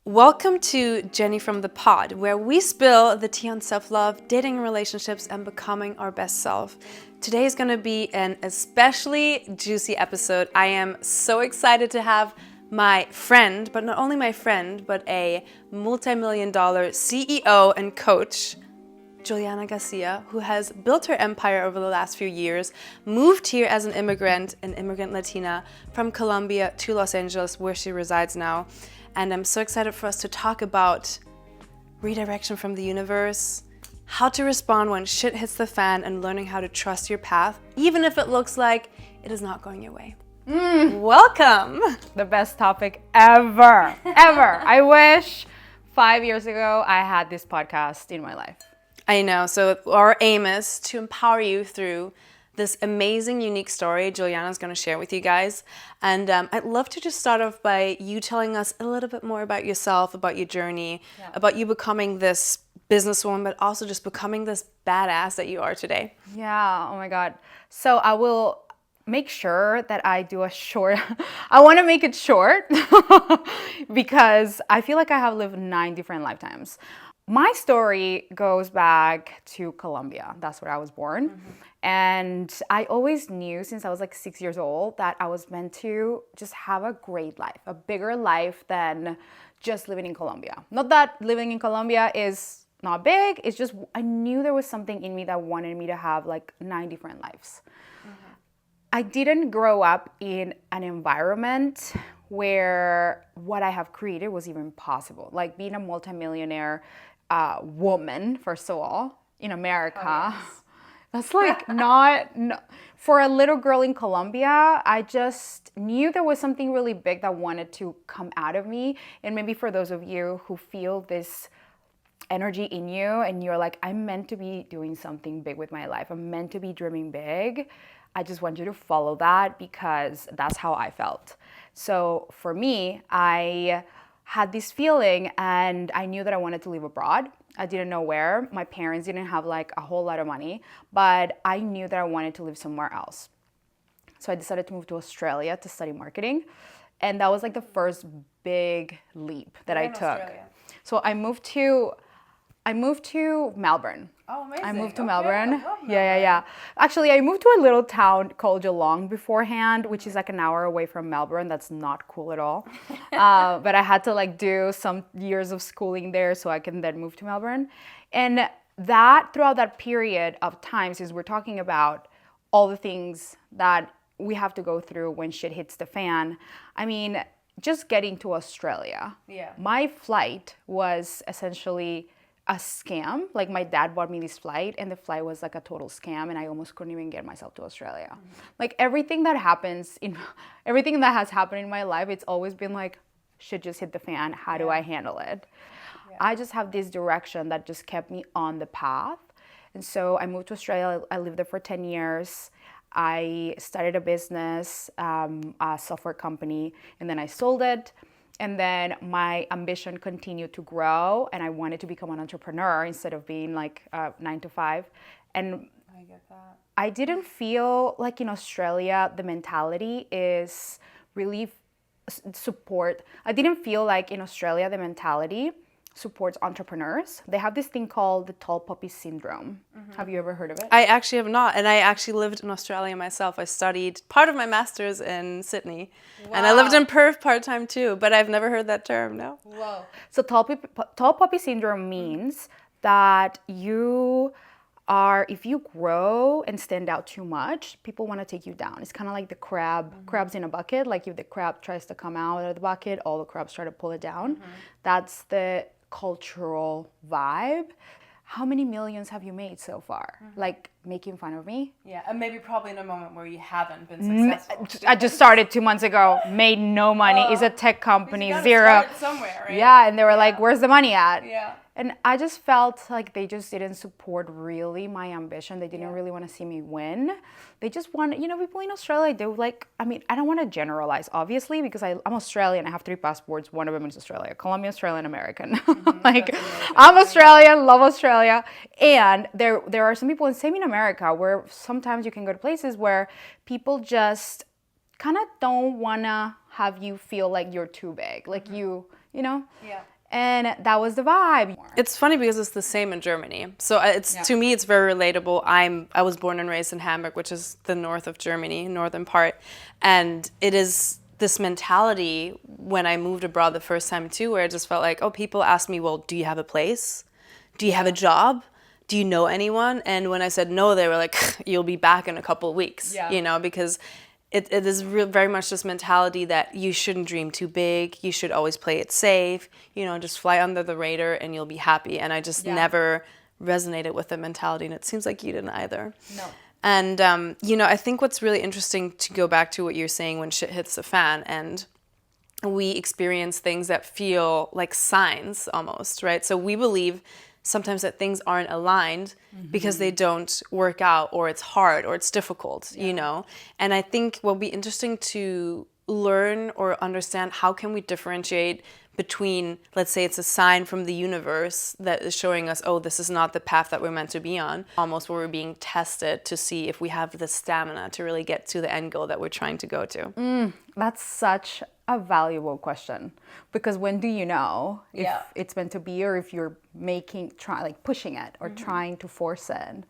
Welcome to Jenny from the Pod, where we spill the tea on self-love, dating and relationships, and becoming our best self. Today is going to be an especially juicy episode. I am so excited to have my friend, but not only my friend, but a multi-million-dollar CEO and coach, Juliana Garcia, who has built her empire over the last few years, moved here as an immigrant Latina, from Colombia to Los Angeles, where she resides now. And I'm so excited for us to talk about redirection from the universe, how to respond when shit hits the fan, and learning how to trust your path, even if it looks like it is not going your way. Welcome! The best topic ever. I wish 5 years ago I had this podcast in my life. I know. So our aim is to empower you through this amazing, unique story Juliana's going to share with you guys. And I'd love to just start off by you telling us a little bit more about yourself, about your journey, about you becoming this businesswoman, but also just becoming this badass that you are today. Yeah, oh my God. So I will make sure that I do a short, I want to make it short because I feel like I have lived 9 different lifetimes. My story goes back to Colombia. That's where I was born. Mm-hmm. And I always knew since I was like 6 years old that I was meant to just have a great life, a bigger life than just living in Colombia. Not that living in Colombia is not big. It's just I knew there was something in me that wanted me to have like 9 different lives. Mm-hmm. I didn't grow up in an environment where what I have created was even possible. Like being a multimillionaire woman, first of all, in America. Oh, yes. That's like not for a little girl in Colombia. I just knew there was something really big that wanted to come out of me. And maybe for those of you who feel this energy in you and you're like, I'm meant to be doing something big with my life. I'm meant to be dreaming big. I just want you to follow that because that's how I felt. So for me, I had this feeling and I knew that I wanted to live abroad. I didn't know where. My parents didn't have like a whole lot of money, but I knew that I wanted to live somewhere else. So I decided to move to Australia to study marketing. And that was like the first big leap that I took. Australia? So I moved to Melbourne. Oh, amazing. I moved to Melbourne. Yeah. Actually, I moved to a little town called Geelong beforehand, which is like an hour away from Melbourne. That's not cool at all. But I had to like do some years of schooling there so I can then move to Melbourne. And that throughout that period of time, since we're talking about all the things that we have to go through when shit hits the fan, I mean, just getting to Australia. Yeah. My flight was essentially a scam. Like my dad bought me this flight and the flight was like a total scam and I almost couldn't even get myself to Australia. Mm-hmm. Like everything that has happened in my life, it's always been like, shit just hit the fan. How do I handle it? Yeah. I just have this direction that just kept me on the path. And so I moved to Australia. I lived there for 10 years. I started a business, a software company, and then I sold it. And then my ambition continued to grow and I wanted to become an entrepreneur instead of being like 9 to 5. And I get that. I didn't feel like in Australia, the mentality is really support. I didn't feel like in Australia, the mentality supports entrepreneurs. They have this thing called the tall poppy syndrome. Mm-hmm. Have you ever heard of it? I actually have not. And I actually lived in Australia myself. I studied part of my master's in Sydney. Wow. And I lived in Perth part-time too, but I've never heard that term, no. Whoa. So tall poppy syndrome means that if you grow and stand out too much, people want to take you down. It's kind of like the crabs in a bucket. Like if the crab tries to come out of the bucket, all the crabs try to pull it down. Mm-hmm. That's the cultural vibe. How many millions have you made so far? Mm-hmm. Like making fun of me? Yeah, and maybe probably in a moment where you haven't been successful. I just started 2 months ago, made no money. It's a tech company, you zero. Start somewhere, right? Yeah, and they were like, where's the money at? Yeah. And I just felt like they just didn't support really my ambition. They didn't really want to see me win. They just want, people in Australia, they like, I don't want to generalize, obviously, because I'm Australian. I have 3 passports. One of them is Australia, Colombian, Australian, American. Mm-hmm. I'm Australian, love Australia. And there are some people, and same in America, where sometimes you can go to places where people just kind of don't want to have you feel like you're too big. Like you know? Yeah. And that was the vibe. It's funny because it's the same in Germany. So to me, it's very relatable. I was born and raised in Hamburg, which is the north of Germany, northern part. And it is this mentality when I moved abroad the first time too, where I just felt like, oh, people ask me, well, do you have a place? Do you have a job? Do you know anyone? And when I said no, they were like, you'll be back in a couple of weeks, because it is very much this mentality that you shouldn't dream too big. You should always play it safe, just fly under the radar and you'll be happy. And I just never resonated with the mentality. And it seems like you didn't either. No. And, I think what's really interesting to go back to what you're saying when shit hits the fan and we experience things that feel like signs almost, right? So we believe sometimes that things aren't aligned because they don't work out or it's hard or it's difficult, And I think what will be interesting to learn or understand, how can we differentiate between, let's say it's a sign from the universe that is showing us, oh, this is not the path that we're meant to be on, almost where we're being tested to see if we have the stamina to really get to the end goal that we're trying to go to. That's such a valuable question, because when do you know if it's meant to be, or if you're pushing it or trying to force it?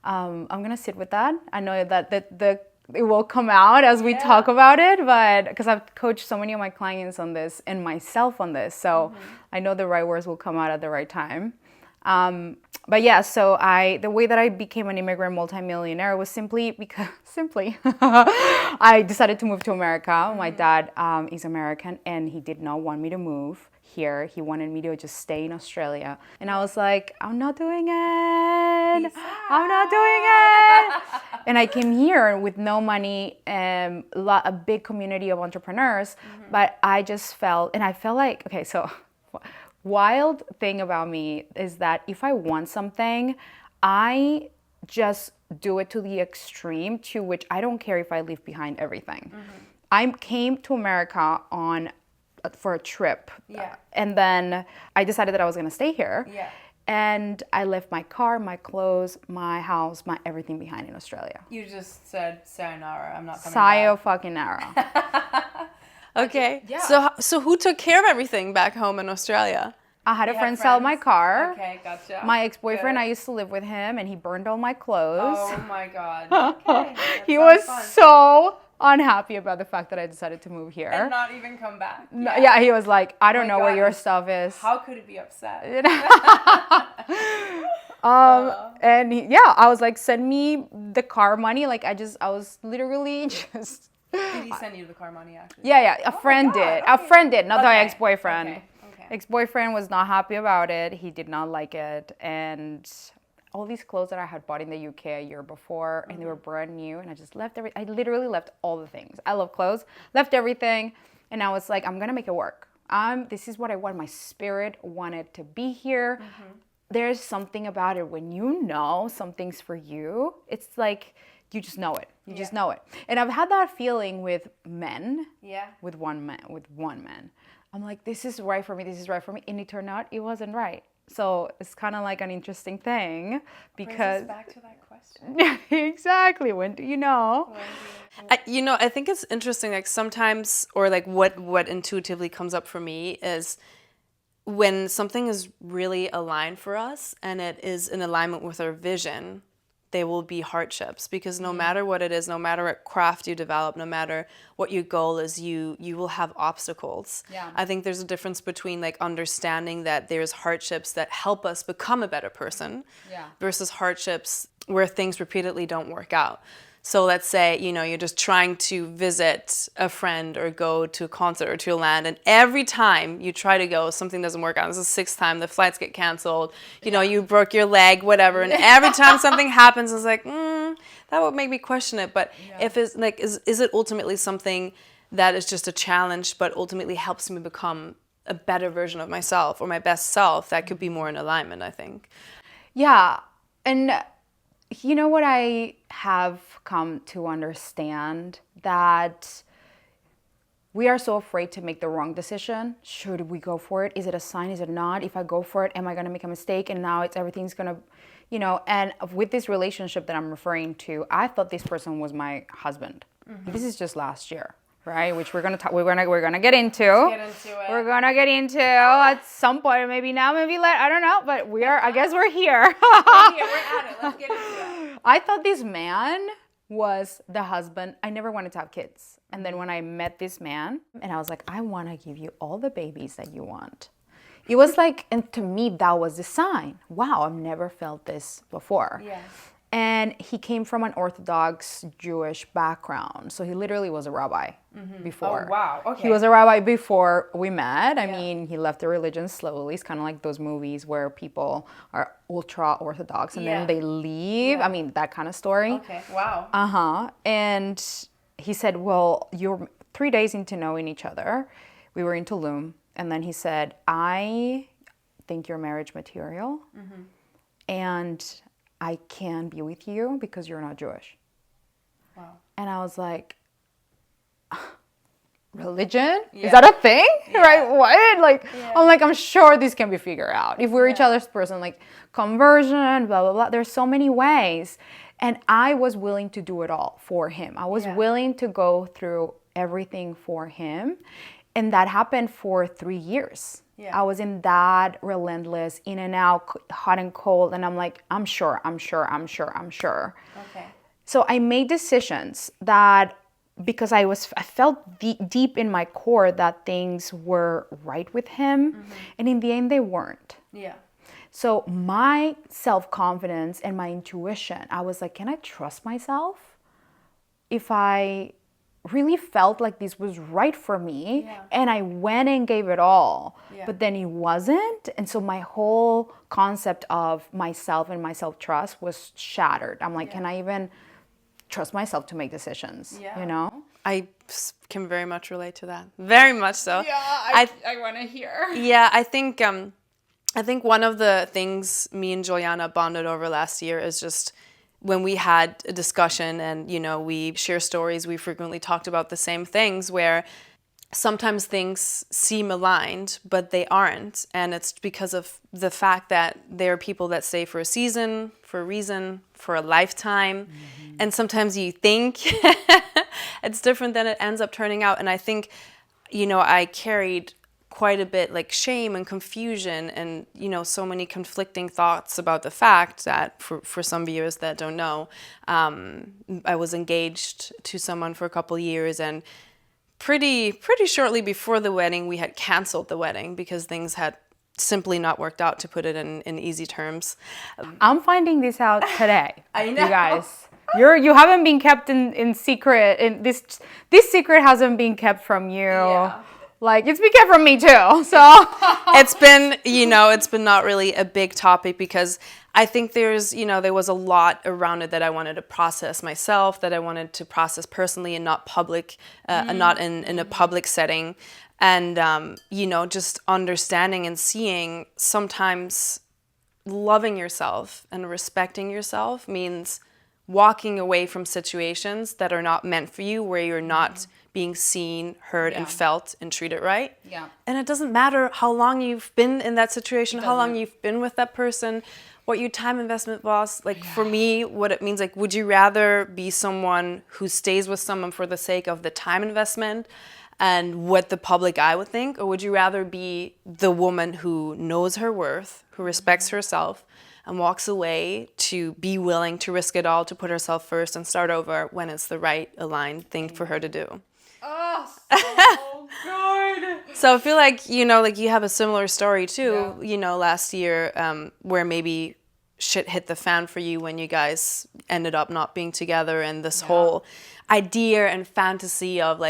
I'm gonna sit with that. I know that it will come out as we talk about it, but because I've coached so many of my clients on this and myself on this, so I know the right words will come out at the right time. But yeah, so the way that I became an immigrant multimillionaire was simply I decided to move to America. My dad is American and he did not want me to move here. He wanted me to just stay in Australia. And I was like, I'm not doing it. I'm not doing it. And I came here with no money, a big community of entrepreneurs, but I felt like, okay, so wild thing about me is that if I want something, I just do it to the extreme, to which I don't care if I leave behind everything. I came to America for a trip, and then I decided that I was going to stay here. And I left my car, my clothes, my house, my everything behind in Australia. You just said sayonara. I'm not coming Sayonara. Okay. Yeah. So who took care of everything back home in Australia? I had a friend sell my car. Okay, gotcha. My ex-boyfriend, I used to live with him, and he burned all my clothes. Oh my God. Okay. He was so unhappy about the fact that I decided to move here. And not even come back. No, yeah, he was like, I don't know where your stuff is. How could it be upset? And I was like, send me the car money. Like, I was literally just... Did he send you the car money actually? Yeah, a friend did. A friend did, not the ex-boyfriend. Okay. Ex-boyfriend was not happy about it. He did not like it. And all these clothes that I had bought in the UK a year before, and they were brand new, and I just left I literally left all the things. I love clothes, left everything, and I was like, I'm gonna make it work. This is what I want. My spirit wanted to be here. There's something about it when you know something's for you. It's like you just know it. You just know it. And I've had that feeling with men. Yeah. With one man. I'm like, this is right for me. This is right for me. And it turned out it wasn't right. So it's kind of like an interesting thing because... Brings us back to that question. Yeah, exactly. When do you know? I think it's interesting, like sometimes, or like what intuitively comes up for me is when something is really aligned for us and it is in alignment with our vision, there will be hardships, because no matter what it is, no matter what craft you develop, no matter what your goal is, you will have obstacles. Yeah. I think there's a difference between like understanding that there's hardships that help us become a better person versus hardships where things repeatedly don't work out. So let's say, you're just trying to visit a friend or go to a concert or to a land, and every time you try to go, something doesn't work out. This is the sixth time, the flights get canceled, you broke your leg, whatever, and every time something happens, it's like, that would make me question it. But if it's like, is it ultimately something that is just a challenge, but ultimately helps me become a better version of myself or my best self? That could be more in alignment, I think. Yeah, and... You know what I have come to understand? That we are so afraid to make the wrong decision. Should we go for it? Is it a sign? Is it not? If I go for it, am I going to make a mistake? And now everything's going to, and with this relationship that I'm referring to, I thought this person was my husband. This is just last year, right? Which we're gonna get into. Let's get into it. We're gonna get into at some point, maybe now, maybe later. I don't know, but I guess we're here. We're at it. Let's get into it. I thought this man was the husband. I never wanted to have kids. And then when I met this man, and I was like, I want to give you all the babies that you want. It was like, and to me, that was the sign. Wow, I've never felt this before. Yeah. And he came from an Orthodox Jewish background. So he literally was a rabbi before. Oh, wow. Okay. He was a rabbi before we met. I mean, he left the religion slowly. It's kind of like those movies where people are ultra Orthodox and then they leave. I mean, that kind of story. Okay, wow. Uh-huh. And he said, well, you're 3 days into knowing each other. We were in Tulum. And then he said, I think you're marriage material. And I can be with you because you're not Jewish. Wow. And I was like, religion? Is that a thing? Right? What? Like, I'm like, I'm sure this can be figured out. If we're each other's person, like conversion, blah, blah, blah. There's so many ways. And I was willing to do it all for him. I was willing to go through everything for him. And that happened for 3 years. Yeah. I was in that relentless, in and out, hot and cold. And I'm like, I'm sure. Okay. So I made decisions that, because I felt deep in my core that things were right with him. And in the end, they weren't. Yeah. So my self-confidence and my intuition, I was like, can I trust myself? If I really felt like this was right for me, and I went and gave it all, but then it wasn't. And so my whole concept of myself and my self-trust was shattered. I'm like, can I even trust myself to make decisions? You know? I can very much relate to that. Very much so. Yeah, I want to hear. Yeah, I think one of the things me and Juliana bonded over last year is just when we had a discussion and, you know, we share stories, we frequently talked about the same things where sometimes things seem aligned, but they aren't. And it's because of the fact that there are people that stay for a season, for a reason, for a lifetime. And sometimes you think it's different than it ends up turning out. And I think, you know, I carried quite a bit like shame and confusion and, you know, so many conflicting thoughts about the fact that for some viewers that don't know, I was engaged to someone for a couple years, and pretty shortly before the wedding, we had canceled the wedding because things had simply not worked out, to put it in easy terms. I'm finding this out today. I know. You guys. You haven't been kept in secret. And this secret hasn't been kept from you. Yeah. Like, it's been kept from me too, so. It's been not really a big topic because I think there was a lot around it that I wanted to process myself, that I wanted to process personally and not public, not in a public setting. And, just understanding and seeing sometimes loving yourself and respecting yourself means walking away from situations that are not meant for you, where you're not being seen, heard, and felt and treated right. Yeah. And it doesn't matter how long you've been in that situation, how long you've been with that person, what your time investment was. Like for me, what it means, like, would you rather be someone who stays with someone for the sake of the time investment and what the public eye would think? Or would you rather be the woman who knows her worth, who respects herself, and walks away to be willing to risk it all, to put herself first and start over when it's the right aligned thing for her to do? Oh, so good. So I feel like, you have a similar story too, last year, where maybe shit hit the fan for you when you guys ended up not being together, and this whole idea and fantasy of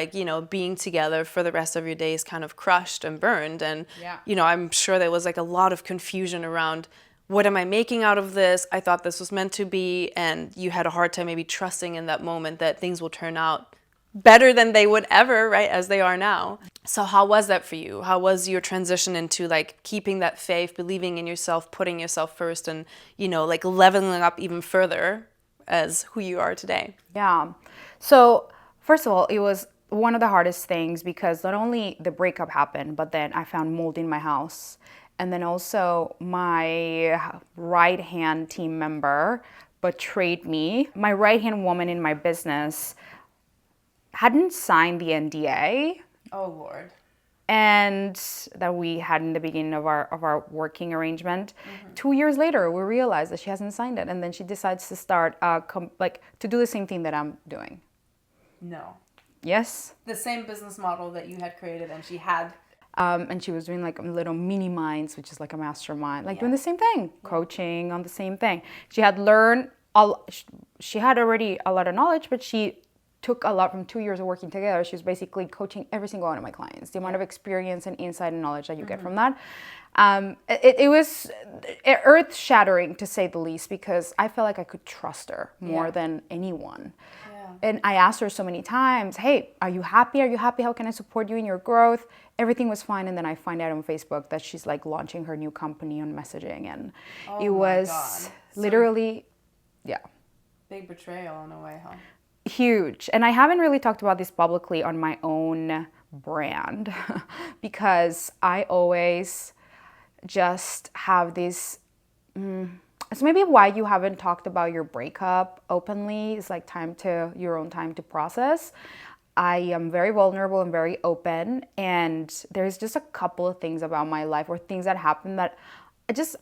being together for the rest of your days kind of crushed and burned. And, I'm sure there was like a lot of confusion around, what am I making out of this? I thought this was meant to be. And you had a hard time maybe trusting in that moment that things will turn out better than they would ever, right, as they are now. So how was that for you? How was your transition into keeping that faith, believing in yourself, putting yourself first, and, leveling up even further as who you are today? Yeah. So first of all, it was one of the hardest things because not only the breakup happened, but then I found mold in my house. And then also my right-hand team member betrayed me. My right-hand woman in my business hadn't signed the NDA. Oh, Lord. And that we had in the beginning of our working arrangement. 2 years later, we realized that she hasn't signed it, and then she decides to start to do the same thing that I'm doing. No. Yes. The same business model that you had created, and she had. And she was doing like little mini minds, which is like a mastermind, like doing the same thing, coaching on the same thing. She had learned she had already a lot of knowledge, but she took a lot from 2 years of working together. She was basically coaching every single one of my clients. The amount of experience and insight and knowledge that you get from that. It was earth shattering, to say the least, because I felt like I could trust her more than anyone. And I asked her so many times, hey, are you happy? Are you happy? How can I support you in your growth? Everything was fine. And then I find out on Facebook that she's like launching her new company on messaging. And it was literally, Big betrayal in a way, huh? Huge. And I haven't really talked about this publicly on my own brand because I always just have this... It's maybe why you haven't talked about your breakup openly. It's like your own time to process. I am very vulnerable and very open, and there's just a couple of things about my life or things that happen that I just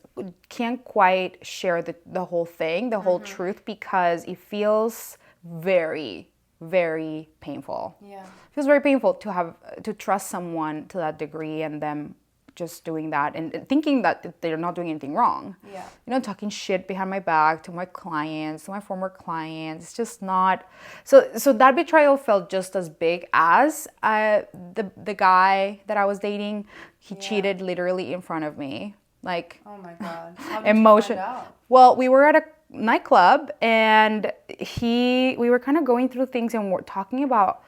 can't quite share the whole thing, the whole truth, because it feels very, very painful. Yeah. It feels very painful to trust someone to that degree and them just doing that and thinking that they're not doing anything wrong. Yeah. You know, talking shit behind my back to my clients, to my former clients. It's just not... So that betrayal felt just as big as the guy that I was dating. He cheated literally in front of me. Like, oh my God. How did you find out? Well, we were at a nightclub and we were kind of going through things and we're talking about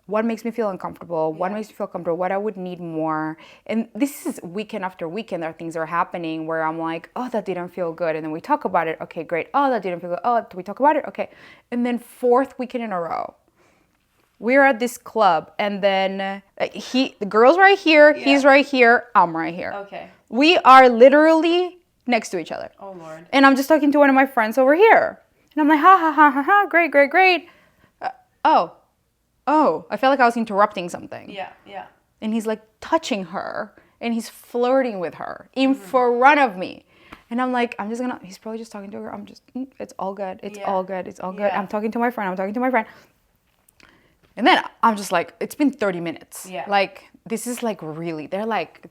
what makes me feel uncomfortable, what makes me feel comfortable, what I would need more. And this is weekend after weekend, there are things that are happening where I'm like, oh, that didn't feel good. And then we talk about it. Okay, great. Oh, that didn't feel good. Oh, do we talk about it? Okay. And then 4th weekend in a row, we're at this club and then the girl's right here, he's right here, I'm right here. Okay. We are literally next to each other. Oh, Lord. And I'm just talking to one of my friends over here. And I'm like, ha, ha, ha, ha, ha, great, great, great. Oh, I felt like I was interrupting something. Yeah. And he's like touching her and he's flirting with her in front of me. And I'm like, he's probably just talking to her. It's all good. It's all good. It's all good. I'm talking to my friend. And then I'm just like, it's been 30 minutes. Yeah. Like, this is like really, they're like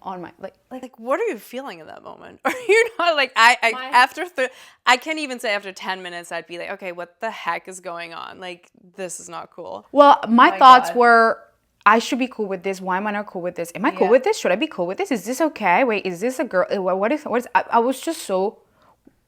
on my, like, what are you feeling in that moment? Are you not like, I can't even say after 10 minutes, I'd be like, okay, what the heck is going on? Like, this is not cool. Well, my thoughts were, I should be cool with this. Why am I not cool with this? Am I cool with this? Should I be cool with this? Is this okay? Wait, is this a girl? What is, I was just so,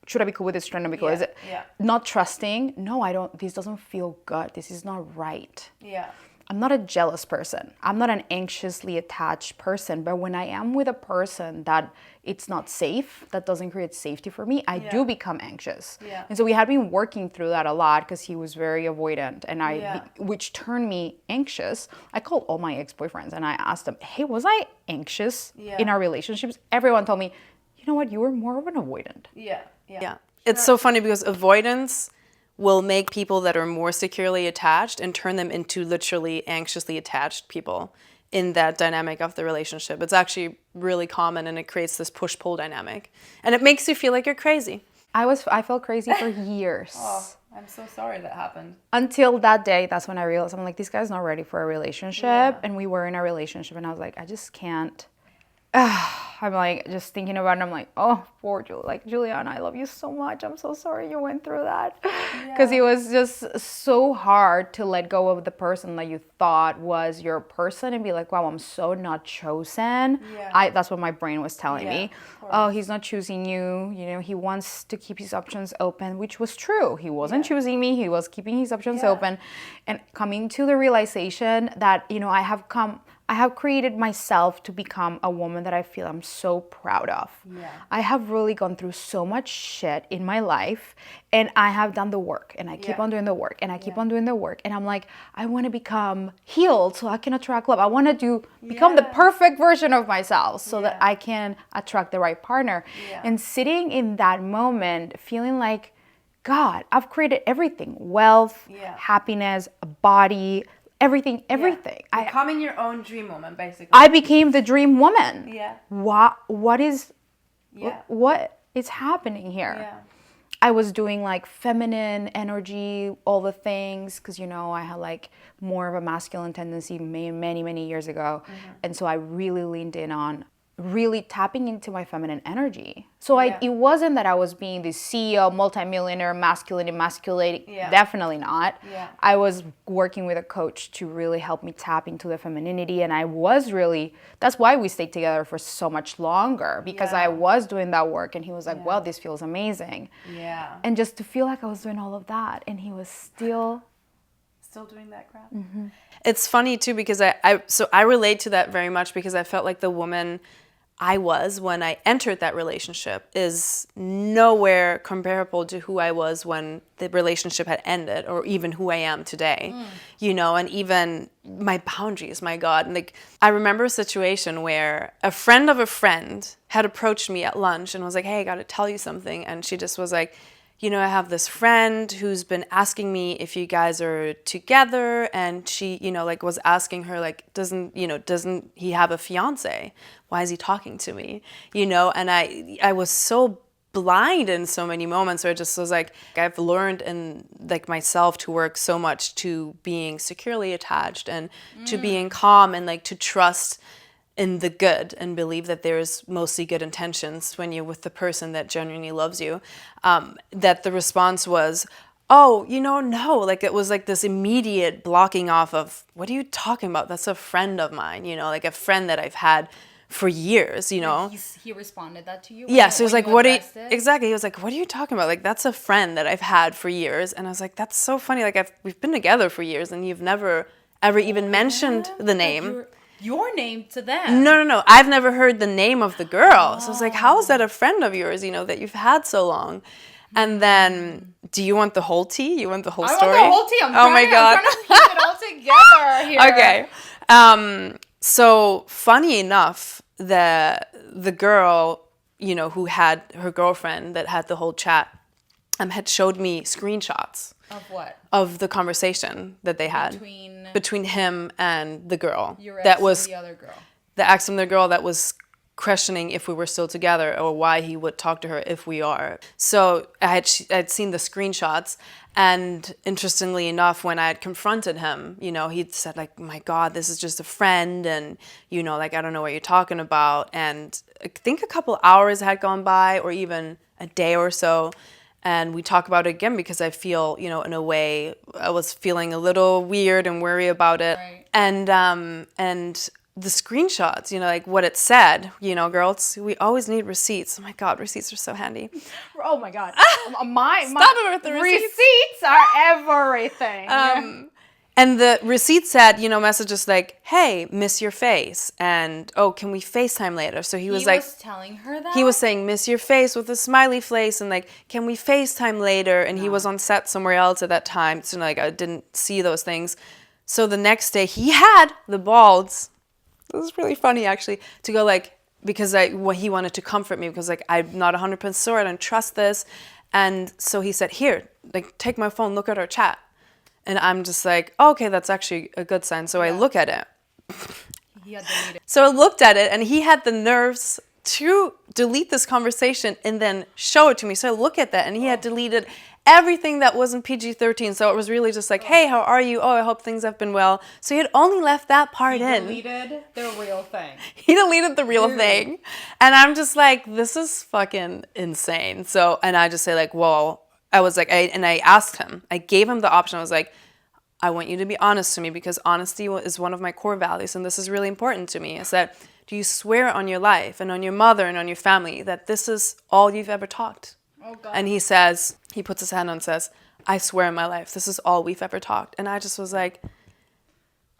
should I be cool with this? Should I not be cool? Is it not trusting? No, I don't, this doesn't feel good. This is not right. Yeah. I'm not a jealous person. I'm not an anxiously attached person. But when I am with a person that it's not safe, that doesn't create safety for me, I do become anxious. Yeah. And so we had been working through that a lot because he was very avoidant, and which turned me anxious. I called all my ex-boyfriends and I asked them, hey, was I anxious in our relationships? Everyone told me, you know what, you were more of an avoidant. Yeah. It's so funny because avoidance will make people that are more securely attached and turn them into literally anxiously attached people in that dynamic of the relationship. It's actually really common and it creates this push-pull dynamic. And it makes you feel like you're crazy. I felt crazy for years. Oh, I'm so sorry that happened. Until that day, that's when I realized, I'm like, this guy's not ready for a relationship. Yeah. And we were in a relationship and I was like, I just can't. I'm like, just thinking about it, I'm like, oh, poor Juliana, I love you so much. I'm so sorry you went through that. Because it was just so hard to let go of the person that you thought was your person and be like, wow, I'm so not chosen. Yeah. That's what my brain was telling me. Oh, he's not choosing you. You know, he wants to keep his options open, which was true. He wasn't choosing me. He was keeping his options open. And coming to the realization that, you know, I have created myself to become a woman that I feel I'm so proud of. Yeah. I have really gone through so much shit in my life and I have done the work and I keep on doing the work and I keep on doing the work. And I'm like, I want to become healed so I can attract love. I want to become the perfect version of myself so that I can attract the right partner. Yeah. And sitting in that moment, feeling like God, I've created everything, wealth, Yeah. happiness, a body, everything. Becoming your own dream woman, basically. I became the dream woman. Yeah. What is Yeah. what is happening here? Yeah. I was doing like feminine energy, all the things, because I had like more of a masculine tendency many years ago. And so I really leaned in on really tapping into my feminine energy. So it wasn't that I was being the CEO, multimillionaire, masculine, emasculating. Definitely not. Yeah. I was working with a coach to really help me tap into the femininity. And I was really, that's why we stayed together for so much longer, because I was doing that work. And he was like, well, this feels amazing. Yeah. And just to feel like I was doing all of that, and he was still doing that crap. It's funny too, because I relate to that very much, because I felt like the woman I was when I entered that relationship is nowhere comparable to who I was when the relationship had ended, or even who I am today, and even my boundaries, my God. And like, I remember a situation where a friend of a friend had approached me at lunch and was like, hey, I got to tell you something. And she just was like, I have this friend who's been asking me if you guys are together, and she, was asking her, like, doesn't he have a fiance? Why is he talking to me? And I was so blind in so many moments where I just was like, I've learned in like myself to work so much to being securely attached and to being calm and like to trust in the good and believe that there's mostly good intentions when you're with the person that genuinely loves you, that the response was, oh, no, like it was like this immediate blocking off of, what are you talking about? That's a friend of mine, like a friend that I've had for years, He responded that to you? Yeah, so he was like, exactly, he was like, what are you talking about? Like, that's a friend that I've had for years. And I was like, that's so funny. Like, we've been together for years and you've never, ever even mentioned the name. Your name to them. No. I've never heard the name of the girl. So I was like, how is that a friend of yours, that you've had so long? And then, do you want the whole tea? You want the whole story? I want the whole tea. I'm trying to piece it all together here. Okay. So funny enough, the girl, who had her girlfriend that had the whole chat, had showed me screenshots. Of what? Of the conversation that they had between him and the girl. That was the other girl. The ex and the girl that was questioning if we were still together or why he would talk to her if we are. So I'd seen the screenshots, and interestingly enough, when I had confronted him, he'd said like, my God, this is just a friend, and like, I don't know what you're talking about. And I think a couple hours had gone by, or even a day or so. And we talk about it again because I feel, in a way, I was feeling a little weird and worried about it. Right. And the screenshots, like what it said, girls, we always need receipts. Oh my God, receipts are so handy. Oh my God. Stop it with the receipts. Receipts are everything. And the receipt said, messages like, hey, miss your face. And, oh, can we FaceTime later? So he was telling her that? He was saying, miss your face with a smiley face. And like, can we FaceTime later? And he was on set somewhere else at that time. So like, I didn't see those things. So the next day he had the balls. It was really funny actually to go like, because he wanted to comfort me because like, I'm not 100% sure. I don't trust this. And so he said, here, like, take my phone, look at our chat. And I'm just like, oh, okay, that's actually a good sign. So I look at it. So I looked at it, and he had the nerves to delete this conversation and then show it to me. So I look at that, and he had deleted everything that wasn't PG-13. So it was really just like, hey, how are you? Oh, I hope things have been well. So he had only left that part in. He deleted the real thing. He deleted the real thing. And I'm just like, this is fucking insane. So, and I just say like, well, I was like, I asked him, I gave him the option. I was like, I want you to be honest to me because honesty is one of my core values. And this is really important to me. I said, do you swear on your life and on your mother and on your family that this is all you've ever talked? Oh, God. And he says, he puts his hand on and says, I swear on my life, this is all we've ever talked. And I just was like,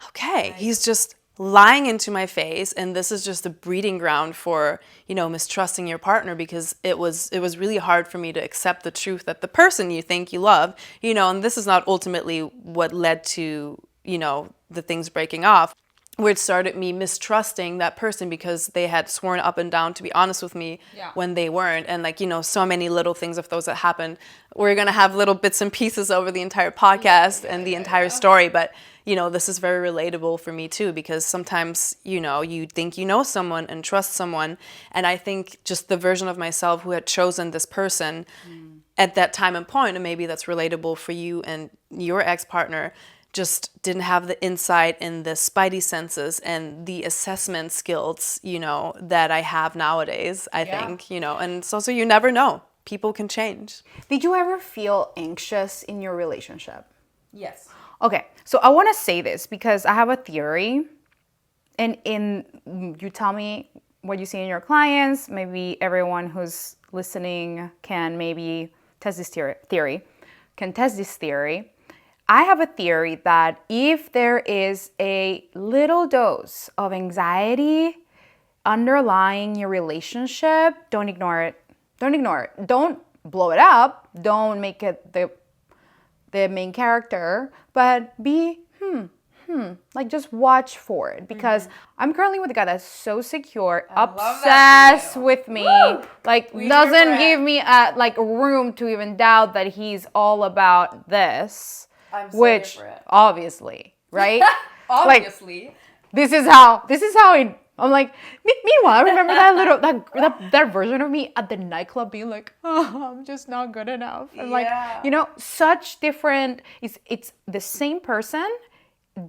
okay, right. He's just lying into my face, and this is just a breeding ground for, mistrusting your partner, because it was really hard for me to accept the truth that the person you think you love, and this is not ultimately what led to, the things breaking off. which started me mistrusting that person because they had sworn up and down to be honest with me when they weren't. And like, so many little things of those that happened. We're going to have little bits and pieces over the entire podcast and the entire story. But, this is very relatable for me too, because sometimes, you think you know someone and trust someone. And I think just the version of myself who had chosen this person at that time and point, and maybe that's relatable for you and your ex-partner, just didn't have the insight and the spidey senses and the assessment skills, that I have nowadays, I think, and so you never know. People can change. Did you ever feel anxious in your relationship? Yes. Okay, so I want to say this because I have a theory, and you tell me what you see in your clients. Maybe everyone who's listening can maybe test this theory. I have a theory that if there is a little dose of anxiety underlying your relationship, don't ignore it. Don't blow it up. Don't make it the main character, but be like just watch for it, because I'm currently with a guy that's so secure, obsessed with me. Woo! Like doesn't give me room to even doubt that he's all about this. I'm so which different. Obviously, right? Obviously. Like, this is how I'm like, meanwhile, I remember that version of me at the nightclub being like, oh, I'm just not good enough. And like, such different, it's the same person,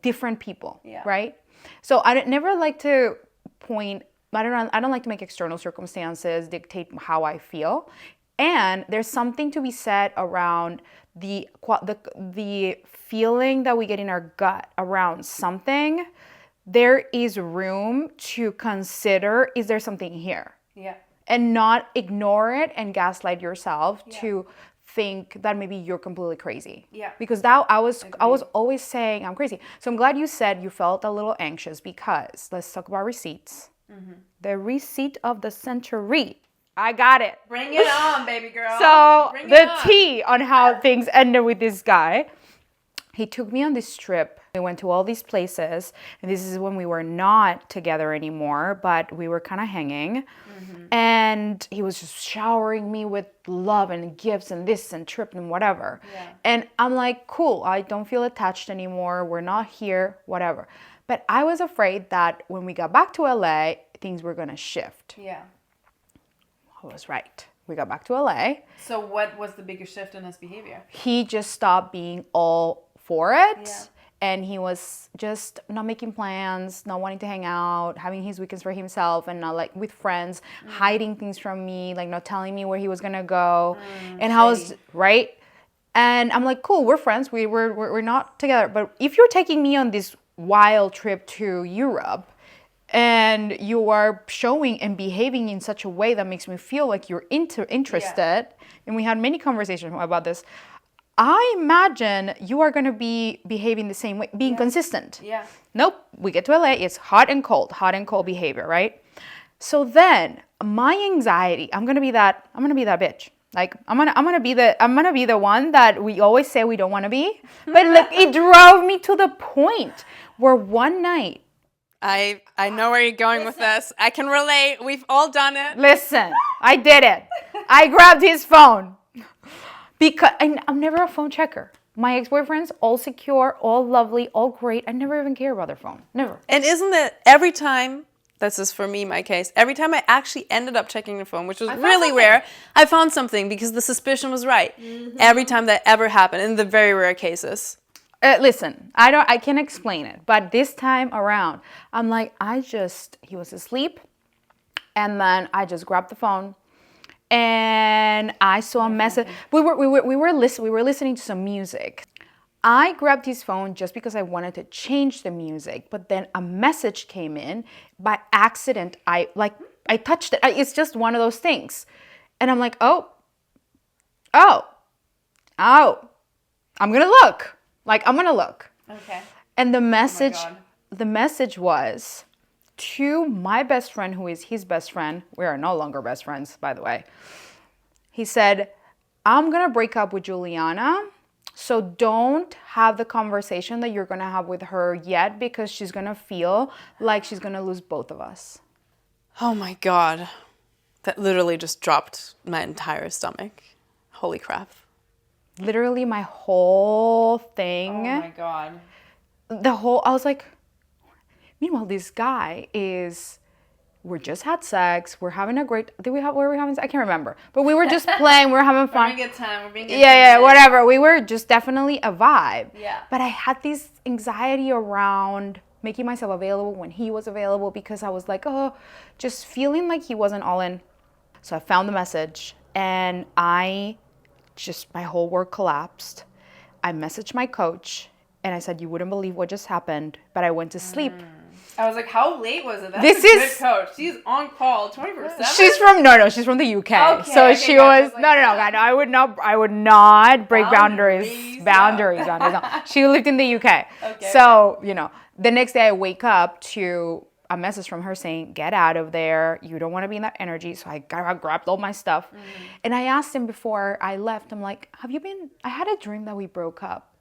different people, right? So I never like to I don't like to make external circumstances dictate how I feel. And there's something to be said around the feeling that we get in our gut around something. There is room to consider, is there something here? Yeah. And not ignore it and gaslight yourself to think that maybe you're completely crazy. Yeah. Because I was always saying I'm crazy. So I'm glad you said you felt a little anxious, because let's talk about receipts. Mm-hmm. The receipt of the century. I got it. Bring it on, baby girl. So the tea on how things ended with this guy. He took me on this trip. We went to all these places, and this is when we were not together anymore, but we were kind of hanging. Mm-hmm. And he was just showering me with love and gifts and this and trip and whatever. Yeah. And I'm like, cool, I don't feel attached anymore. We're not here, whatever. But I was afraid that when we got back to LA, things were going to shift. Yeah. I was right. We got back to LA. So what was the biggest shift in his behavior? He just stopped being all for it. Yeah. And he was just not making plans, not wanting to hang out, having his weekends for himself and not like with friends, hiding things from me, like not telling me where he was going to go. And I was, right? And I'm like, cool, we're friends. We're not together. But if you're taking me on this wild trip to Europe, and you are showing and behaving in such a way that makes me feel like you're interested, and we had many conversations about this, I imagine you are going to be behaving the same way, being consistent. Yeah. Nope. We get to LA, it's hot and cold behavior, right? So then my anxiety, I'm going to be that bitch. Like I'm gonna be the one that we always say we don't want to be. But like it drove me to the point where one night, I know where you're going with this. I can relate. We've all done it. Listen, I did it. I grabbed his phone. Because I'm never a phone checker. My ex-boyfriends, all secure, all lovely, all great. I never even care about their phone. Never. And isn't it every time, this is for me, my case, every time I actually ended up checking the phone, which was really rare, I found something because the suspicion was right. Mm-hmm. Every time that ever happened, in the very rare cases. Listen, I can't explain it. But this time around, I'm like, he was asleep. And then I just grabbed the phone. And I saw a message. We were listening to some music. I grabbed his phone just because I wanted to change the music, but then a message came in by accident. I touched it. It's just one of those things, and I'm like, oh, I'm gonna look. Okay. And the message was to my best friend, who is his best friend. We are no longer best friends, by the way. He said, I'm going to break up with Juliana So don't have the conversation that you're gonna have with her yet, because she's gonna feel like she's gonna lose both of us. Oh my God. That literally just dropped my entire stomach. Holy crap. Literally my whole thing. Oh my God. I was like, meanwhile, this guy is, we just had sex. We're having a great, were we having sex? I can't remember. But we were just playing. We were having fun. We're being good time. We're being good Yeah, whatever. We were just definitely a vibe. Yeah. But I had this anxiety around making myself available when he was available, because I was like, oh, just feeling like he wasn't all in. So I found the message, and my whole world collapsed. I messaged my coach, and I said, you wouldn't believe what just happened, but I went to sleep. I was like, how late was it? That's This a good is- coach. She's on call 24/7. She's from she's from the UK. Okay, So okay, she gotcha. was Like, no, I would not break boundaries. Boundaries, Boundaries. She lived in the UK. Okay. So, the next day I wake up to a message from her saying, get out of there. You don't want to be in that energy. So I grabbed all my stuff. And I asked him before I left, I'm like, I had a dream that we broke up.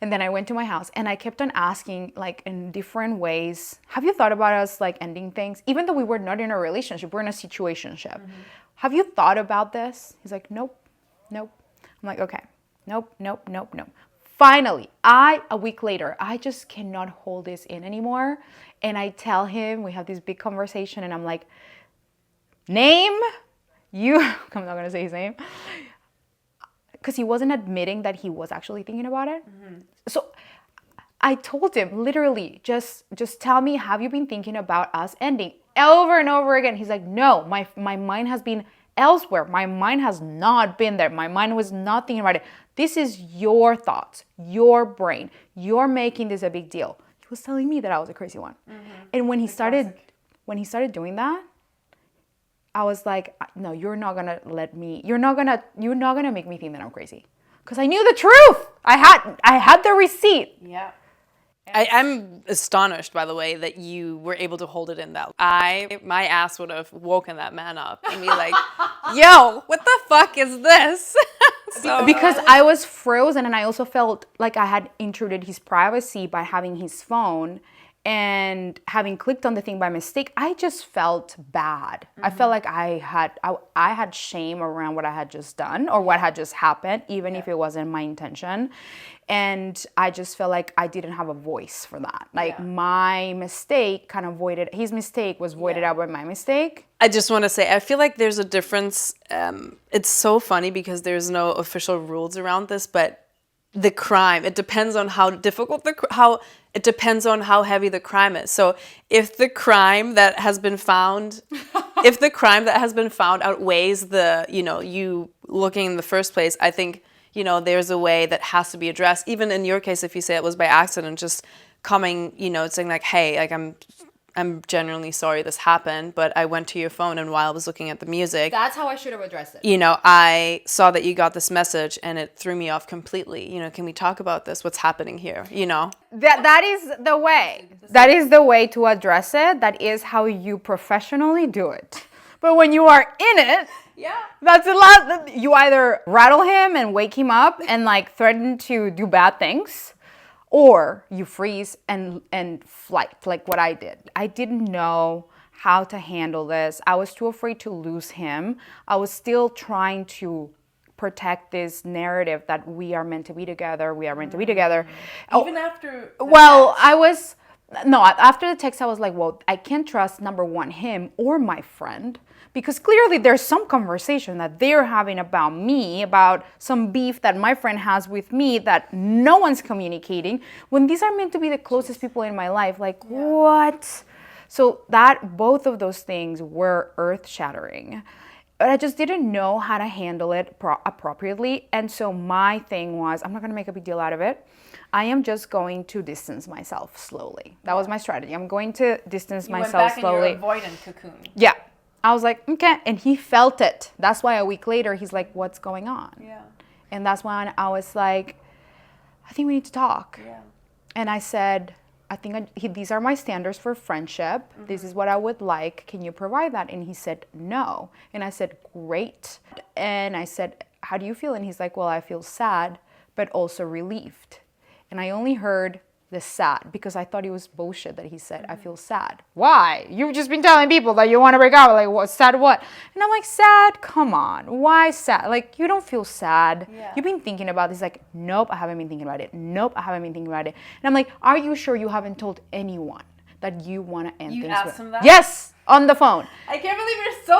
And then I went to my house, and I kept on asking, like, in different ways, have you thought about us, like, ending things? Even though we were not in a relationship, we're in a situationship. Have you thought about this? He's like, nope. I'm like, okay, nope. Finally, a week later, I just cannot hold this in anymore. And I tell him, we have this big conversation, and I'm like, I'm not going to say his name. Because he wasn't admitting that he was actually thinking about it. So I told him, literally, just tell me, have you been thinking about us ending? Over and over again. He's like, no, my mind has been elsewhere. My mind has not been there. My mind was not thinking about it. This is your thoughts, your brain. You're making this a big deal. He was telling me that I was a crazy one. And when he started doing that, I was like, no, you're not gonna make me think that I'm crazy. Because I knew the truth. I had the receipt. Yeah. I'm astonished, by the way, that you were able to hold it in that. My ass would have woken that man up and be like, yo, what the fuck is this? Because I was frozen, and I also felt like I had intruded his privacy by having his phone. And having clicked on the thing by mistake, I just felt bad. I felt like I had shame around what I had just done or what had just happened, even if it wasn't my intention. And I just felt like I didn't have a voice for that. Like my mistake his mistake was voided out by my mistake. I just want to say, I feel like there's a difference. It's so funny because there's no official rules around this, but the crime, it depends on how difficult it depends on how heavy the crime is. So if the crime that has been found outweighs the, you looking in the first place, I think, there's a way that has to be addressed. Even in your case, if you say it was by accident, just coming, saying like, hey, like I'm genuinely sorry this happened, but I went to your phone, and while I was looking at the music, That's how I should have addressed it. I saw that you got this message and it threw me off completely. Can we talk about this? What's happening here? That is the way. That is the way to address it. That is how you professionally do it. But when you are in it, that's a lot. You either rattle him and wake him up and like threaten to do bad things, or you freeze and flight, like what I did. I didn't know how to handle this. I was too afraid to lose him. I was still trying to protect this narrative that we are meant to be together. Even after after the text, I was like, well, I can't trust, number one, him or my friend, because clearly there's some conversation that they're having about me, about some beef that my friend has with me that no one's communicating, when these are meant to be the closest people in my life. Like, what? So both of those things were earth-shattering. But I just didn't know how to handle it appropriately. And so my thing was, I'm not going to make a big deal out of it. I am just going to distance myself slowly. That was my strategy. I'm going to distance myself slowly. In your avoidant cocoon. Yeah. I was like, okay. And he felt it. That's why a week later, he's like, what's going on? Yeah. And that's when I was like, I think we need to talk. Yeah. And I said, these are my standards for friendship. Mm-hmm. This is what I would like. Can you provide that? And he said, no. And I said, great. And I said, how do you feel? And he's like, well, I feel sad, but also relieved. And I only heard the sad, because I thought it was bullshit that he said, I feel sad. Why? You've just been telling people that you want to break up. Like, what? Sad what? And I'm like, sad? Come on. Why sad? Like, you don't feel sad. Yeah. You've been thinking about this. Like, nope, I haven't been thinking about it. Nope, I haven't been thinking about it. And I'm like, are you sure you haven't told anyone that you want to end You things asked with? him that? Yes, on the phone. I can't believe you're so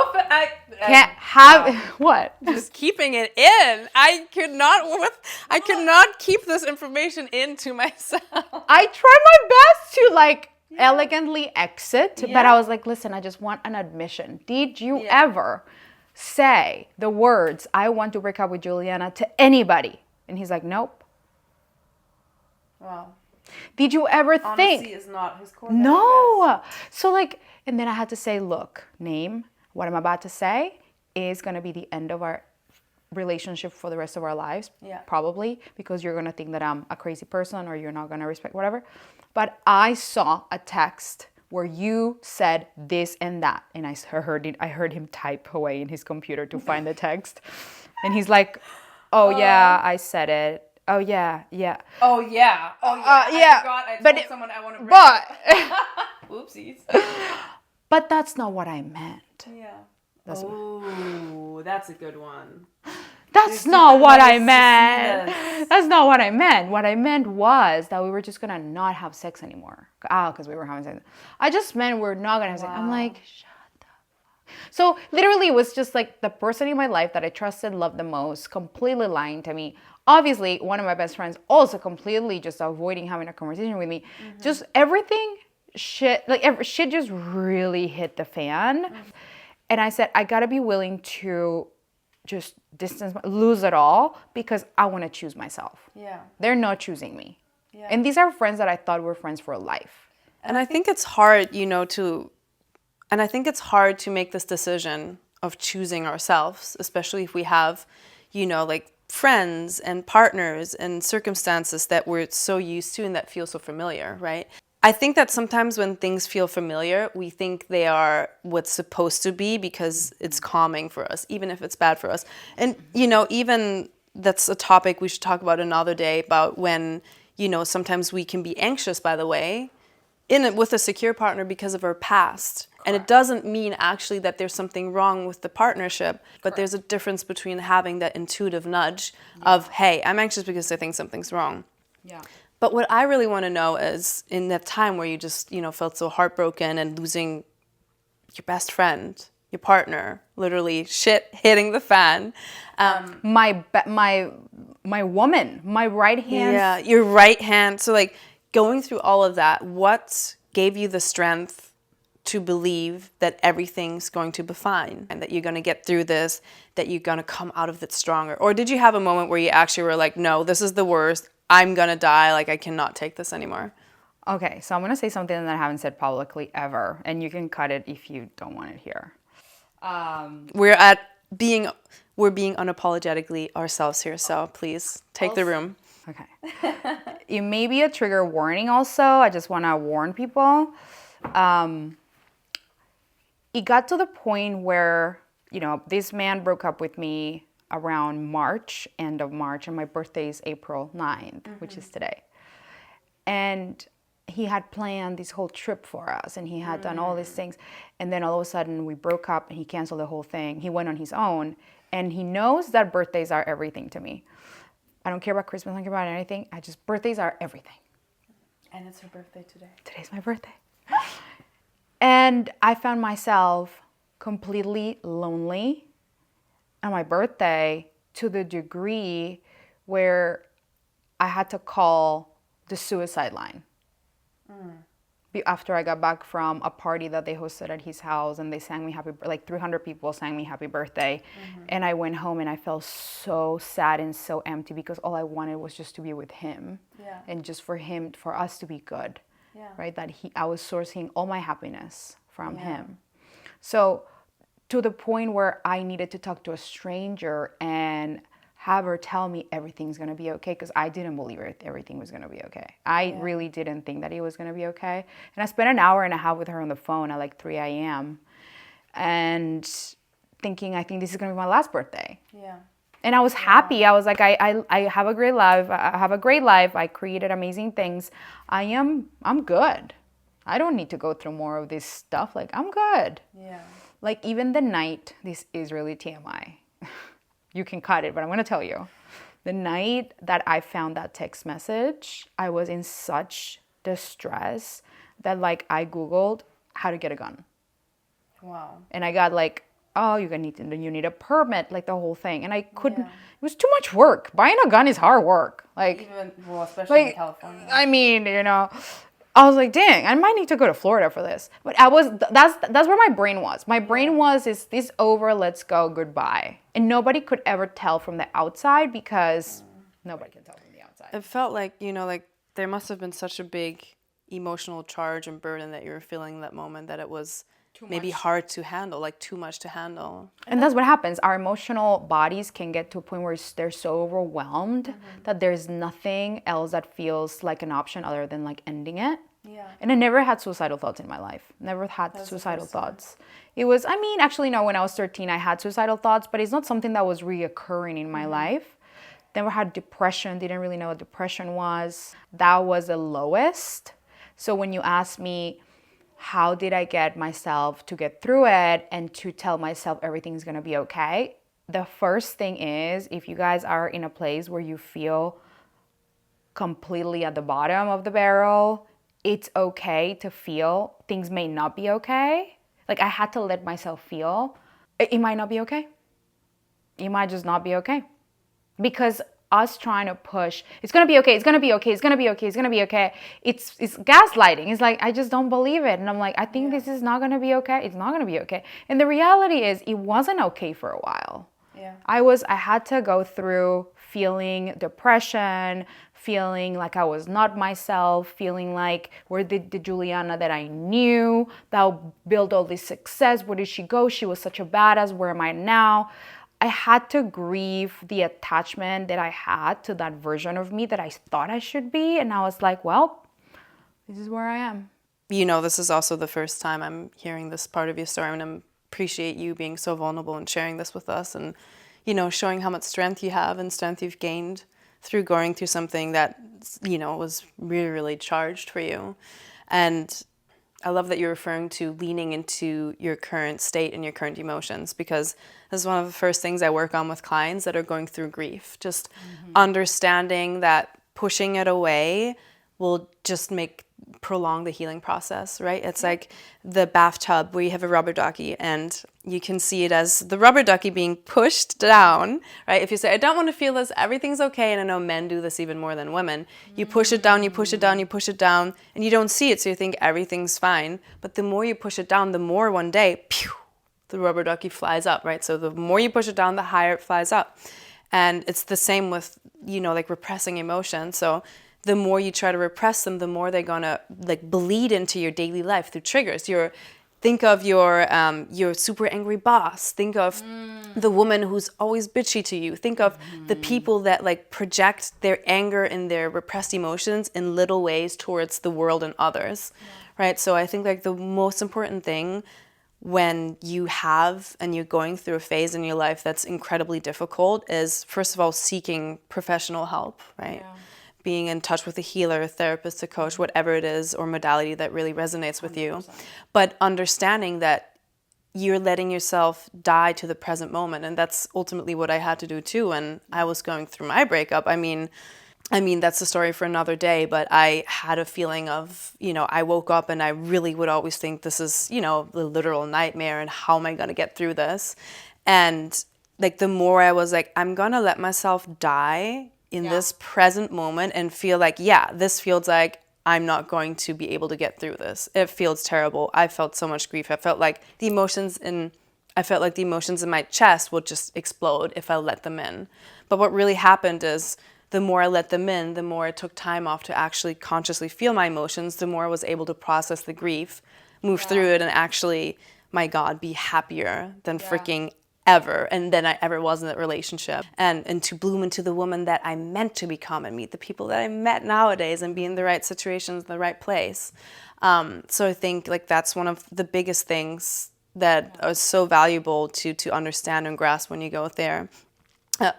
Can't have what? just keeping it in. I could not keep this information into myself. I tried my best to like elegantly exit, but I was like, listen, I just want an admission. Did you ever say the words, I want to break up with Juliana, to anybody? And he's like, nope. Wow. Did you ever think? Honesty is not his core. No. So like, and then I had to say, look, Name, what I'm about to say is going to be the end of our relationship for the rest of our lives. Yeah. Probably, because you're going to think that I'm a crazy person or you're not going to respect whatever. But I saw a text where you said this and that. And I heard him type away in his computer to find the text. And he's like, oh yeah, I said it. Oh yeah, yeah. Oh yeah. Oh yeah. Yeah. I forgot. I But told someone I want to break But up. Oopsies. but that's not what I meant. Yeah. Oh, that's a good one. That's not what I meant. That's not what I meant. What I meant was that we were just gonna not have sex anymore. Because we were having sex. I just meant we're not gonna have sex. I'm like, shut the fuck. So literally it was just like the person in my life that I trusted, loved the most, completely lying to me. Obviously, one of my best friends also completely just avoiding having a conversation with me. Just everything shit just really hit the fan. And I said, I gotta be willing to just lose it all, because I want to choose myself. Yeah. They're not choosing me. Yeah. And these are friends that I thought were friends for life. And I think it's hard, to make this decision of choosing ourselves, especially if we have, like friends and partners and circumstances that we're so used to and that feel so familiar, right? I think that sometimes when things feel familiar, we think they are what's supposed to be because it's calming for us, even if it's bad for us. And, even that's a topic we should talk about another day, about when, sometimes we can be anxious, by the way, with a secure partner because of our past. Correct. And it doesn't mean actually that there's something wrong with the partnership, but there's a difference between having that intuitive nudge of, hey, I'm anxious because I think something's wrong. Yeah. But what I really want to know is, in that time where you just, felt so heartbroken and losing your best friend, your partner, literally shit hitting the fan. My woman, my right hand. Yeah, your right hand. So like going through all of that, what gave you the strength to believe that everything's going to be fine and that you're going to get through this, that you're going to come out of it stronger? Or did you have a moment where you actually were like, no, this is the worst. I'm going to die. Like, I cannot take this anymore. Okay, so I'm going to say something that I haven't said publicly ever, and you can cut it if you don't want it here. We're being unapologetically ourselves here, so please take the room. Okay. It may be a trigger warning also. I just want to warn people. It got to the point where, this man broke up with me around March, end of March, and my birthday is April 9th, which is today. And he had planned this whole trip for us, and he had done all these things. And then all of a sudden we broke up and he canceled the whole thing. He went on his own, and he knows that birthdays are everything to me. I don't care about Christmas, I don't care about anything. Birthdays are everything. And it's her birthday today. Today's my birthday. And I found myself completely lonely on my birthday, to the degree where I had to call the suicide line. After I got back from a party that they hosted at his house, and they sang me like 300 people sang me happy birthday. And I went home and I felt so sad and so empty, because all I wanted was just to be with him. Yeah. And just for us to be good. Yeah. Right? That I was sourcing all my happiness from him. So to the point where I needed to talk to a stranger and have her tell me everything's going to be okay, because I didn't believe everything was going to be okay. I really didn't think that it was going to be okay. And I spent an hour and a half with her on the phone at like 3 a.m. and thinking, I think this is going to be my last birthday. Yeah. And I was happy. I was like, I have a great life. I have a great life. I created amazing things. I'm good. I don't need to go through more of this stuff. Like, I'm good. Yeah. Like, even the night, this is really TMI. You can cut it, but I'm going to tell you. The night that I found that text message, I was in such distress that, like, I Googled how to get a gun. Wow. And I got like, oh, you need a permit, like the whole thing. And I couldn't, it was too much work. Buying a gun is hard work. Like, especially in California. I mean, I was like, dang, I might need to go to Florida for this. But that's where my brain was. My brain was, is this over? Let's go, goodbye. And nobody could ever tell from the outside because nobody can tell from the outside. It felt like, like there must have been such a big emotional charge and burden that you were feeling in that moment that it was maybe hard to handle, like too much to handle. And that's what happens. Our emotional bodies can get to a point where they're so overwhelmed that there's nothing else that feels like an option other than like ending it. Yeah. And I never had suicidal thoughts in my life. Never had suicidal thoughts. It was, actually, no, when I was 13, I had suicidal thoughts, but it's not something that was reoccurring in my life. Never had depression, didn't really know what depression was. That was the lowest. So when you ask me, how did I get myself to get through it and to tell myself everything's gonna be okay? The first thing is, if you guys are in a place where you feel completely at the bottom of the barrel, it's okay to feel things may not be okay. Like, I had to let myself feel it might not be okay. It might just not be okay. Because us trying to push, it's gonna be okay, it's gonna be okay, it's gonna be okay, it's gonna be okay. It's gaslighting. It's like, I just don't believe it. And I'm like, I think this is not gonna be okay. It's not gonna be okay. And the reality is, it wasn't okay for a while. Yeah. I had to go through feeling depression, feeling like I was not myself, feeling like, where did the Juliana that I knew, that built all this success, where did she go? She was such a badass, where am I now? I had to grieve the attachment that I had to that version of me that I thought I should be. And I was like, well, this is where I am. This is also the first time I'm hearing this part of your story, and I appreciate you being so vulnerable and sharing this with us, and, showing how much strength you have and strength you've gained through going through something that, was really, really charged for you. And I love that you're referring to leaning into your current state and your current emotions, because this is one of the first things I work on with clients that are going through grief. Just understanding that pushing it away will just prolong the healing process, right? It's like the bathtub where you have a rubber ducky and you can see it as the rubber ducky being pushed down, right? If you say, I don't want to feel this, everything's okay. And I know men do this even more than women. You push it down, you push it down, you push it down, and you don't see it. So you think everything's fine. But the more you push it down, the more one day, pew, the rubber ducky flies up, right? So the more you push it down, the higher it flies up. And it's the same with, like repressing emotions. So the more you try to repress them, the more they're gonna like bleed into your daily life through triggers. Think of your super angry boss. Think of the woman who's always bitchy to you. Think of the people that like project their anger and their repressed emotions in little ways towards the world and others, right? So I think like the most important thing when you have and you're going through a phase in your life that's incredibly difficult is, first of all, seeking professional help, right? Yeah. Being in touch with a healer, a therapist, a coach, whatever it is, or modality that really resonates with 100%. You. But understanding that you're letting yourself die to the present moment. And that's ultimately what I had to do too when I was going through my breakup. I mean, that's a story for another day, but I had a feeling of, I woke up and I really would always think this is, the literal nightmare and how am I going to get through this? And like the more I was like, I'm going to let myself die in this present moment and feel like, this feels like I'm not going to be able to get through this. It feels terrible. I felt so much grief. I felt like the emotions in my chest would just explode if I let them in. But what really happened is the more I let them in, the more I took time off to actually consciously feel my emotions, the more I was able to process the grief, move through it, and actually, my God, be happier than freaking ever, and than I ever was in that relationship, and to bloom into the woman that I meant to become and meet the people that I met nowadays and be in the right situations, in the right place. So I think like that's one of the biggest things that are so valuable to understand and grasp when you go there.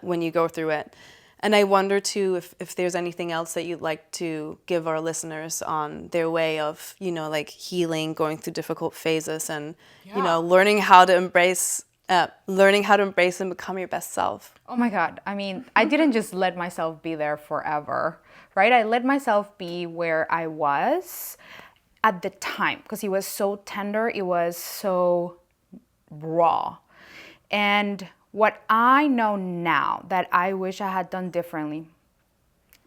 when you go through it. And I wonder too if there's anything else that you'd like to give our listeners on their way of, like healing, going through difficult phases, and learning how to embrace and become your best self. Oh my God. I mean, I didn't just let myself be there forever, right? I let myself be where I was at the time because it was so tender. It was so raw. And what I know now that I wish I had done differently,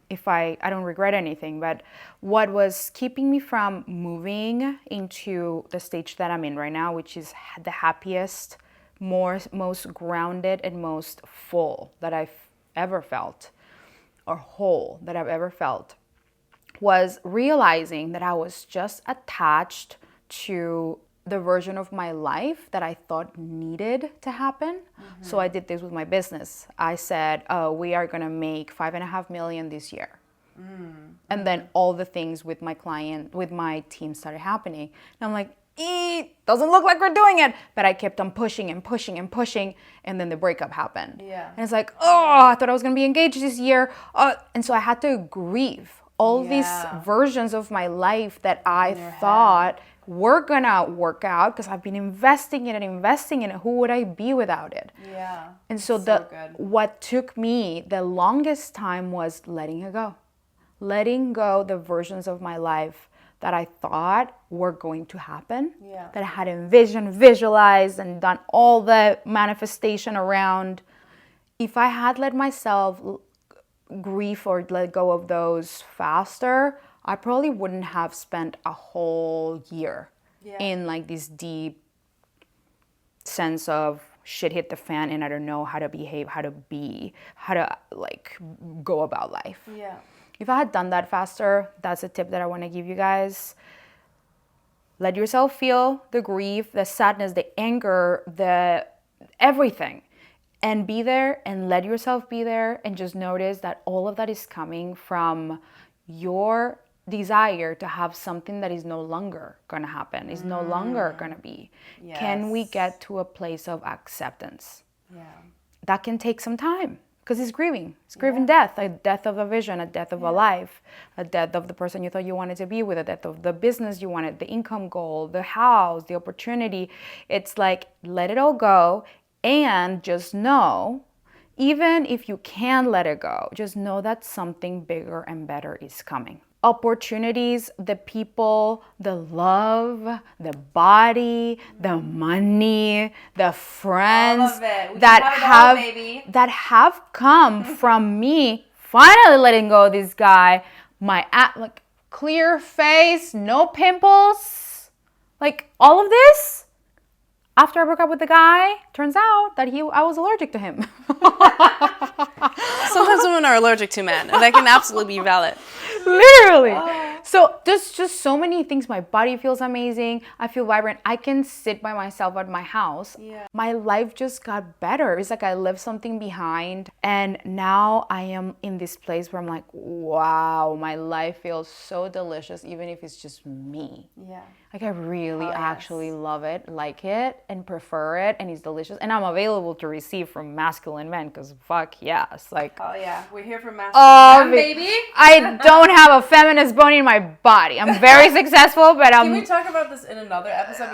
if I don't regret anything, but what was keeping me from moving into the stage that I'm in right now, which is the happiest, most grounded and most full that I've ever felt, or whole that I've ever felt, was realizing that I was just attached to the version of my life that I thought needed to happen. So I did this with my business. I said, oh, we are gonna make 5.5 million this year. And then all the things with my client, with my team started happening. And I'm like, doesn't look like we're doing it. But I kept on pushing and pushing and pushing. And then the breakup happened. Yeah. And it's like, oh, I thought I was gonna be engaged this year. And so I had to grieve all these versions of my life that I thought were gonna work out because I've been investing in it. Who would I be without it? Yeah. And so what took me the longest time was letting it go. Letting go the versions of my life that I thought were going to happen, that I had envisioned, visualized, and done all the manifestation around. If I had let myself grieve or let go of those faster, I probably wouldn't have spent a whole year in like this deep sense of shit hit the fan and I don't know how to behave, how to be, how to like go about life. Yeah. If I had done that faster, that's a tip that I want to give you guys. Let yourself feel the grief, the sadness, the anger, the everything. And be there and let yourself be there and just notice that all of that is coming from your desire to have something that is no longer going to happen, is no longer going to be. Yes. Can we get to a place of acceptance? Yeah. That can take some time because it's grieving. It's grieving death, a death of a vision, a death of a life, a death of the person you thought you wanted to be with, a death of the business you wanted, the income goal, the house, the opportunity. It's like, let it all go and just know, even if you can let it go, just know that something bigger and better is coming. Opportunities, the people, the love, the body, the money, the friends that have come from me finally letting go of this guy, my like clear face, no pimples, like all of this. After I broke up with the guy, turns out that I was allergic to him. Sometimes women are allergic to men, and that can absolutely be valid. Literally. So there's just so many things. My body feels amazing. I feel vibrant. I can sit by myself at my house. Yeah. My life just got better. It's like I left something behind. And now I am in this place where I'm like, wow, my life feels so delicious, even if it's just me. Yeah. Like I really actually love it, like it, and prefer it, and it's delicious. And I'm available to receive from masculine men, because fuck yes. Like, oh yeah, we're here for masculine men, baby. I don't have a feminist bone in my body. I'm very successful, but Can we talk about this in another episode?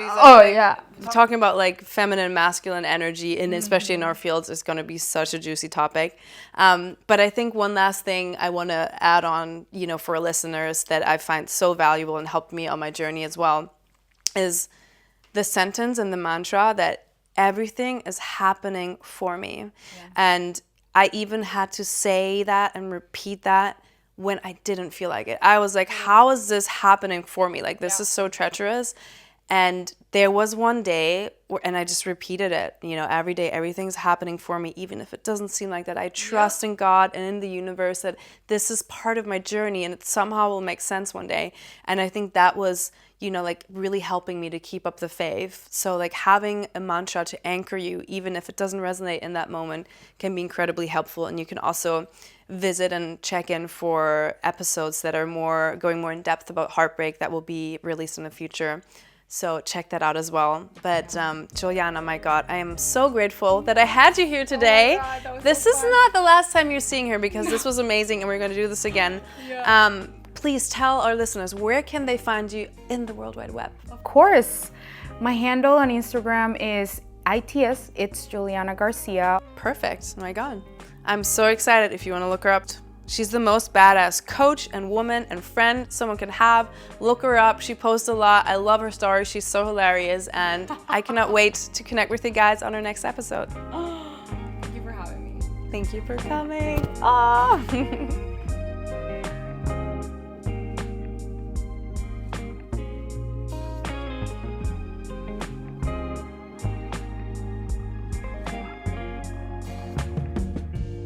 Talking about like feminine, masculine energy, and especially in our fields, is going to be such a juicy topic. But I think one last thing I want to add on, for our listeners that I find so valuable and helped me on my journey as well, is the sentence and the mantra that everything is happening for me. Yeah. And I even had to say that and repeat that when I didn't feel like it. I was like, how is this happening for me? Like, this is so treacherous. And there was one day, and I just repeated it, every day, everything's happening for me, even if it doesn't seem like that. I trust in God and in the universe that this is part of my journey and it somehow will make sense one day. And I think that was, like really helping me to keep up the faith. So like having a mantra to anchor you, even if it doesn't resonate in that moment, can be incredibly helpful. And you can also visit and check in for episodes that are going more in depth about heartbreak that will be released in the future. So check that out as well. But Juliana, my God, I am so grateful that I had you here today. Oh my God, this so is fun. not the last time you're seeing her, because this was amazing and we're going to do this again. Yeah. Please tell our listeners, where can they find you in the World Wide Web? Of course. My handle on Instagram is ITS. It's Juliana Garcia. Perfect. Oh my God. I'm so excited if you want to look her up. She's the most badass coach and woman and friend someone could have. Look her up. She posts a lot. I love her stories. She's so hilarious. And I cannot wait to connect with you guys on our next episode. Thank you for having me. Thank you for coming. Oh.